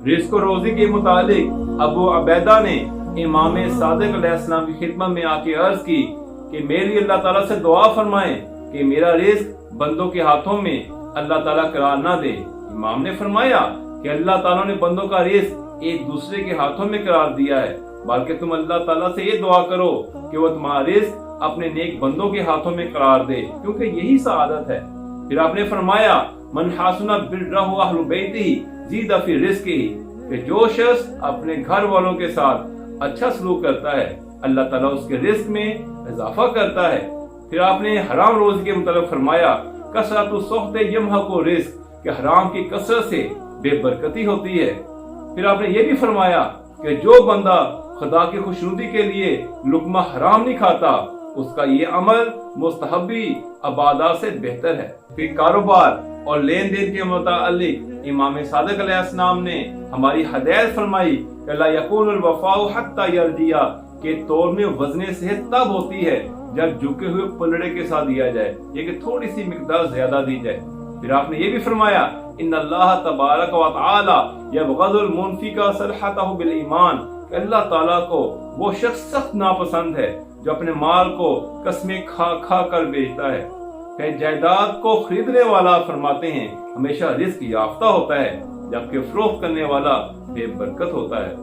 रिज़्क़ और रोज़ी के मुतालिक अबू अबैदा ने इमाम सादिक अलैहिस्सलाम की खिदमत में आके अर्ज की कि मेरी अल्लाह ताला से दुआ फरमाएं कि मेरा रिज़्क़ बंदों के हाथों में अल्लाह ताला करार ना दे। इमाम ने फरमाया कि अल्लाह ताला ने बंदों का रिज़्क़ एक दूसरे के हाथों में करार दिया है, बल्कि तुम अल्लाह ताला से ये दुआ करो कि वो तुम्हारा रिज़्क़ अपने नेक बंदों के हाथों में करार दे, क्योंकि यही सआदत है। फिर आपने फरमाया मन हासुना बिर्रहु अहलु बैतिही ज़ीदा फी रिज़्क़िही, कि जो शख्स अपने घर वालों के साथ अच्छा सलूक करता है अल्लाह ताला उसके रिज़्क़ में इजाफा करता है। फिर आपने हराम रोज़ी के मुतालिक फरमाया कसरतु सुख्त यमहकु रिज़्क़, कि हराम की कसरत से बेबरकती होती है। फिर आपने ये भी फरमाया कि जो बंदा खुदा की खुशनुदी के लिए लुक्मा हराम नहीं खाता उसका ये अमल मुस्तहबी इबादत से बेहतर है। फिर कारोबार और लेन देन के मुतालिक इमाम सादिक अलैहिस्सलाम ने हमारी हदायत फरमाई कि ला यकूनुल वफाउ हत्ता यरजिया, के तौर में वज़ने सेहत तब होती है जब झुके हुए पलड़े के साथ दिया जाए, ये कि थोड़ी सी मिकदार ज्यादा दी जाए। फिर आपने ये भी फरमाया इन्नल्लाह तबारक व तआला यबग़दुल मुनफिका सलहतहु बिल ईमान, कि अल्लाह ताला को वो शख्स सख्त नापसंद है जो अपने माल को कस्में खा खा कर बेचता है। फिर जायदाद को खरीदने वाला फरमाते हैं हमेशा रिज़्क़ याफ्ता होता है, जबकि फरोख्त करने वाला बेबरकत होता है।